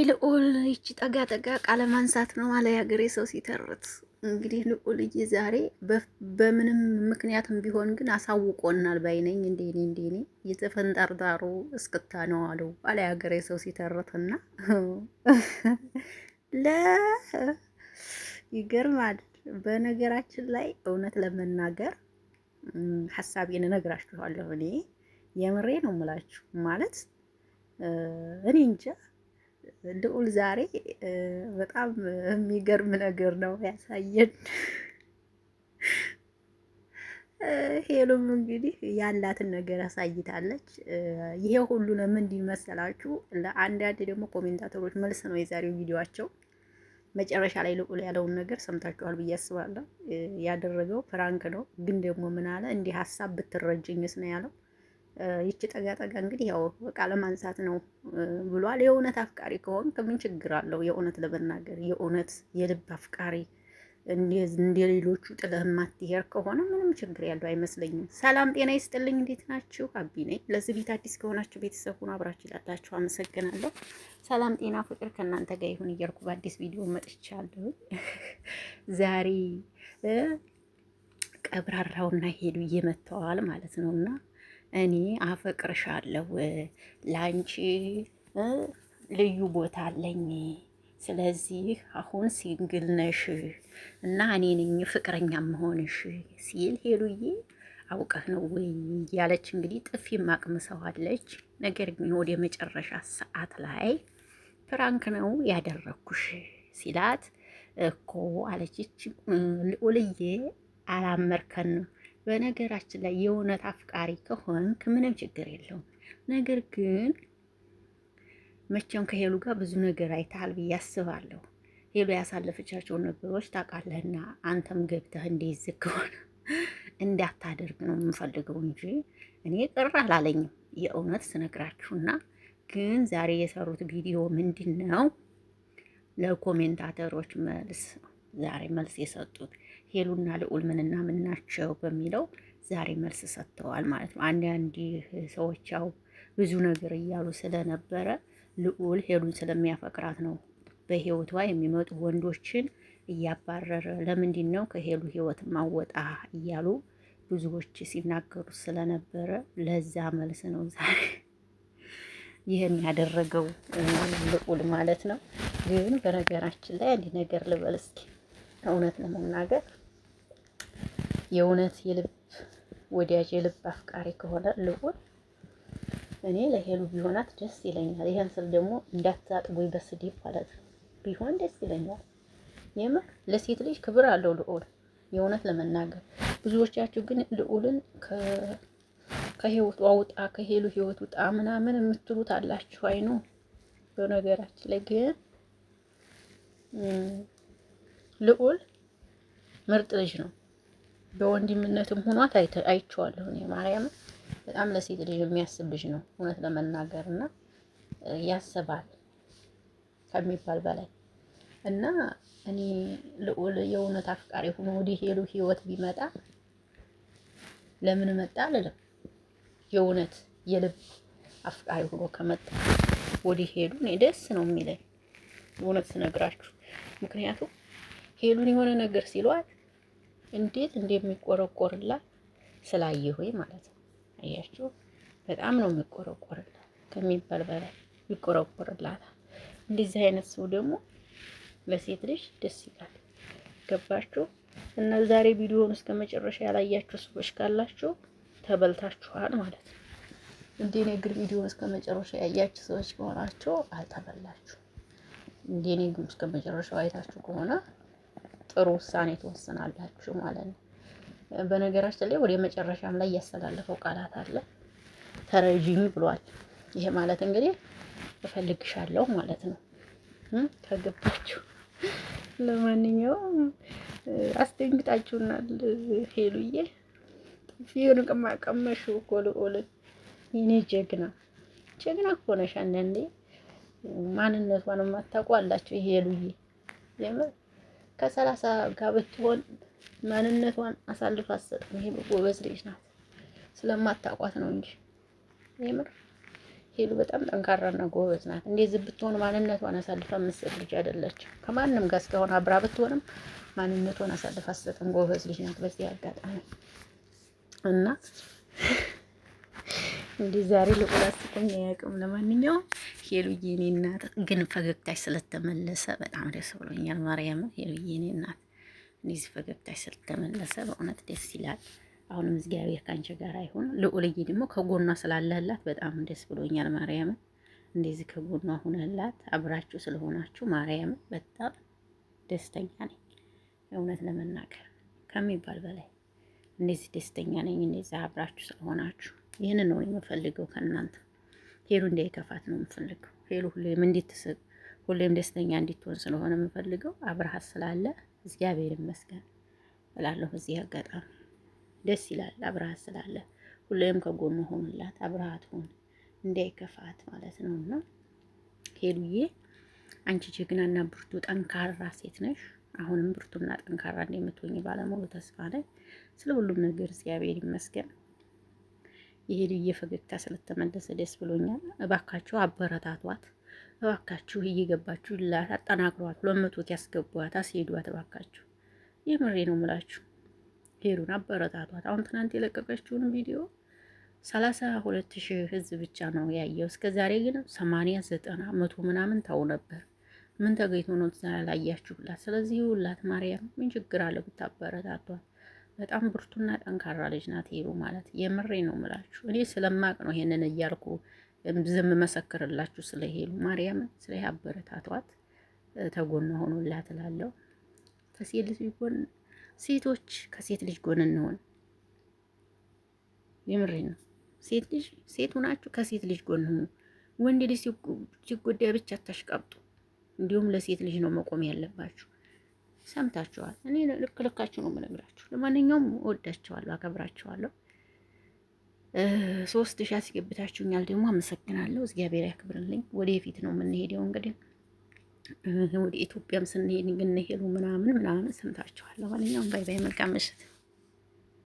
አይ ልዑል ይቺ ጠጋ ጠጋ ቃለ ማንሳት ነው አለ የሀገሬ ሰው ሲተርት። እንግዲህ ልዑልዬ ዛሬ በምንም ምክንያትም ቢሆን ግን አሳውቆናል ባይነኝ። እንዴኔ የተፈንጠርጣሩ እስክታ ነው አለው አለ የሀገሬ ሰው ሲተርትና ለ ይገርማል። በነገራችን ላይ እውነት ለመናገር ሀሳቤን እነግራችኋለሁ። እኔ የምሬ ነው የምላችሁ ማለት እኔ እንጃ ልዑል ዛሬ በጣም የሚገርም ነገር ነው ያሳየን። ሄሉም እንግዲህ ያላትን ነገር አሳይታለች። ይሄ ሁሉ ለምንድን መሰላችሁ? ለአንዳንድ ደግሞ ኮሜንታተሮች መልስ ነው የዛሬው ቪዲዮአቸው። መጨረሻ ላይ ልዑል ያለውን ነገር ሰምታችኋል ብዬ አስባለሁ። ያደረገው ፕራንክ ነው፣ ግን ደግሞ ምን አለ እንዲህ ሀሳብ ብትረጅኝስ ነው ያለው። ይቺ ጠጋ ጠጋ እንግዲህ ያው ቃለ ማንሳት ነው ብሏል። የእውነት አፍቃሪ ከሆን ከምን ችግር አለው? የእውነት ለመናገር የእውነት የልብ አፍቃሪ እንደ ሌሎቹ ጥለህ ማትሄድ ከሆነ ምንም ችግር ያለው አይመስለኝም። ሰላም ጤና ይስጥልኝ። እንዴት ናችሁ? አቢ ነኝ። ለዚህ ቤት አዲስ ከሆናችሁ ቤተሰብ ሁኑ። አብራችሁ ላላችሁ አመሰግናለሁ። ሰላም ጤና ፍቅር ከእናንተ ጋር ይሁን እያልኩ በአዲስ ቪዲዮ መጥቻለሁ። ዛሬ ቀብራራውና ሄዱ እየመተዋል ማለት ነውና እኔ አፈቅርሻለሁ፣ ላንቺ ልዩ ቦታ አለኝ፣ ስለዚህ አሁን ሲንግል ነሽ እና እኔ ነኝ ፍቅረኛ መሆንሽ ሲል ሄሉዬ አውቀህ ነው ወይ ያለች እንግዲህ ጥፊ ማቅምሰዋለች። ነገር ግን ወደ መጨረሻ ሰዓት ላይ ፕራንክ ነው ያደረኩሽ ሲላት እኮ አለችች። ልዑልዬ አላመርከንም። በነገራችን ላይ የእውነት አፍቃሪ ከሆንክ ምንም ችግር የለውም። ነገር ግን መቼም ከሄሉ ጋር ብዙ ነገር አይተሃል ብዬ አስባለሁ። ሄሉ ያሳለፈቻቸውን ነገሮች ታውቃለህና አንተም ገብተህ እንደዚህ ከሆነ እንዳታደርግ ነው የምፈልገው እንጂ እኔ ቅር አላለኝም የእውነት ስነግራችሁና። ግን ዛሬ የሰሩት ቪዲዮ ምንድን ነው? ለኮሜንታተሮች መልስ ዛሬ መልስ የሰጡት ሄሉና ልዑል ምንና ምን ናቸው በሚለው ዛሬ መልስ ሰጥተዋል ማለት ነው። አንዳንድ ሰዎች ያው ብዙ ነገር እያሉ ስለነበረ ልዑል ሄሉን ስለሚያፈቅራት ነው በህይወቷ የሚመጡ ወንዶችን እያባረረ ለምንድን ነው ከሄሉ ህይወት ማወጣ እያሉ ብዙዎች ሲናገሩ ስለነበረ ለዛ መልስ ነው ዛሬ ይህን ያደረገው ልዑል ማለት ነው። ግን በነገራችን ላይ አንድ ነገር ልበል እስኪ። እውነት ለመናገር የእውነት የልብ ወዳጅ የልብ አፍቃሪ ከሆነ ልዑል እኔ ለሄሉ ቢሆናት ደስ ይለኛል። ይሄን ስል ደግሞ እንዳታጥቡኝ በስድብ ማለት ነው። ቢሆን ደስ ይለኛል። የምር ለሴት ልጅ ክብር አለው ልዑል። የእውነት ለመናገር ብዙዎቻችሁ ግን ልዑልን ከህይወቱ አውጣ ከሄሉ ህይወት ውጣ ምናምን የምትሉት አላችሁ። አይኑ በነገራችን ላይ ግን ልዑል ምርጥ ልጅ ነው። በወንድምነትም ሆኗት አይቼዋለሁ እኔ ማርያምን። በጣም ለሴት ልጅ የሚያስብ ልጅ ነው እውነት ለመናገር እና ያስባል ከሚባል በላይ እና እኔ ልዑል የእውነት አፍቃሪ ሆኖ ወደ ሄሉ ህይወት ቢመጣ ለምን መጣ አልልም። የእውነት የልብ አፍቃሪ ሆኖ ከመጣ ወደ ሄሉ እኔ ደስ ነው የሚለኝ እውነት ስነግራችሁ። ምክንያቱም ሄሉን የሆነ ነገር ሲሏት እንዴት እንደሚቆረቆርላት ስላየሁኝ ማለት ነው። አያችሁ በጣም ነው የሚቆረቆርላት ከሚባል በላይ ይቆረቆርላታል። እንደዚህ አይነት ሰው ደግሞ ለሴት ልጅ ደስ ይላል። ገባችሁ? እና ዛሬ ቪዲዮውን እስከ መጨረሻ ያላያችሁ ሰዎች ካላችሁ ተበልታችኋል ማለት ነው። እንደኔ ግን ቪዲዮውን እስከ መጨረሻ ያያችሁ ሰዎች ከሆናችሁ አልተበላችሁ። እንደኔ ግን እስከ መጨረሻው አይታችሁ ከሆነ ጥሩ ውሳኔ ትወስናላችሁ ማለት ነው። በነገራችን ላይ ወደ መጨረሻም ላይ ያስተላለፈው ቃላት አለ። ተረጂኝ ብሏል። ይሄ ማለት እንግዲህ እፈልግሻለሁ ማለት ነው። ከገባችሁ ለማንኛውም አስደንግጣችሁናል። ሄሉዬ ጥፊውን ቀማቀመሽው እኮ ልዑልን። የኔ ጀግና እኮ ነሽ። አንዳንዴ ማንነቷን የማታውቁ አላችሁ። ይሄ ሄሉዬ የምር ከ30 ጋር ብትሆን ማንነቷን አሳልፋ አትሰጥም። ይሄ ጎበዝ ልጅ ናት። ስለማታውቋት ነው እንጂ የምር ሄሉ በጣም ጠንካራና ጎበዝ ናት። እንደዚህ ብትሆን ማንነቷን አሳልፋ የምትሰጥ ልጅ አይደለችም። ከማንም ጋር እስካሁን አብራ ብትሆንም ማንነቷን አሳልፋ አትሰጥም። ጎበዝ ልጅ ናት። በዚህ አጋጣሚ እና እንዲህ ዛሬ ልቁላ አስቆኝ አያውቅም። ለማንኛውም ሄሉዬ የኔ እናት ግን ፈገግታሽ ስለተመለሰ በጣም ደስ ብሎኛል። ማርያም ሄሉዬ የኔ እናት እንደዚህ ፈገግታሽ ስለተመለሰ በእውነት ደስ ይላል። አሁንም እግዚአብሔር ካንቺ ጋር አይሆን። ልዑልዬ ደግሞ ከጎኗ ስላለህላት በጣም ደስ ብሎኛል። ማርያም እንደዚህ ከጎኗ ሁነላት አብራችሁ ስለሆናችሁ ማርያም በጣም ደስተኛ ነኝ። እውነት ለመናገር ከሚባል በላይ እንደዚህ ደስተኛ ነኝ። እንደዚህ አብራችሁ ስለሆናችሁ ይህንን ነው የምፈልገው ከእናንተ። ሄሉ እንዳይከፋት ነው የምፈልገው። ሄሉ ሁሌም እንድትስቅ ሁሌም ደስተኛ እንድትሆን ስለሆነ የምፈልገው አብርሃት ስላለ እግዚአብሔር ይመስገን እላለሁ። በዚህ አጋጣሚ ደስ ይላል። አብርሃት ስላለ ሁሌም ከጎኑ ሆንላት። አብርሃት ሆን እንዳይከፋት ማለት ነውና ሄሉዬ አንቺ ጀግናና ብርቱ ጠንካራ ሴት ነሽ። አሁንም ብርቱና ጠንካራ እንደምትሆኝ ባለሙሉ ተስፋ ነኝ። ስለ ሁሉም ነገር እግዚአብሔር ይመስገን። የሄሉዬ ፈገግታ ስለተመለሰ ደስ ብሎኛል። እባካችሁ አበረታቷት። እባካችሁ እየገባችሁ ላት አጠናክሯት። 200 ያስገቧት፣ አስሄዷት እባካችሁ። የምሬ ነው የምላችሁ። ሄሉን አበረታቷት። አሁን ትናንት የለቀቀችውን ቪዲዮ 32,000 ህዝብ ብቻ ነው ያየው። እስከ ዛሬ ግን 80፣ 90፣ 100 ምናምን ታው ነበር። ምን ተገይቶ ነው ላያችሁላት? ስለዚህ ሁላት ማርያም ምን ችግር አለ ብታበረታቷት? በጣም ብርቱና ጠንካራ ልጅ ናት ሄሉ ማለት የምሬ ነው የምላችሁ። እኔ ስለማቅ ነው ይሄንን እያልኩ ዝም መሰክርላችሁ ስለ ሄሉ ማርያም። ስለ አበረታቷት፣ ተጎኗ ሆኖላት እላለሁ። ከሴት ልጅ ጎን ሴቶች ከሴት ልጅ ጎን እንሆን። የምሬ ነው። ሴት ልጅ ሴት ሆናችሁ ከሴት ልጅ ጎን ሁኑ። ወንድ ልጅ ሲጎዳ ብቻ አታሽቃብጡ። እንዲሁም ለሴት ልጅ ነው መቆም ያለባችሁ። ሰምታችኋል። እኔ ልክ ልካችሁ ነው የምነግራችሁ። ለማንኛውም እወዳችኋለሁ፣ አከብራችኋለሁ። 3,000 አስገብታችሁኛል ደግሞ አመሰግናለሁ። እግዚአብሔር ያክብርልኝ። ወደፊት ነው የምንሄደው እንግዲህ ወደ ኢትዮጵያም ስንሄድ ግን ሄሉ ምናምን ሰምታችኋል። ለማንኛውም ባይ ባይ፣ መልካም ምሽት።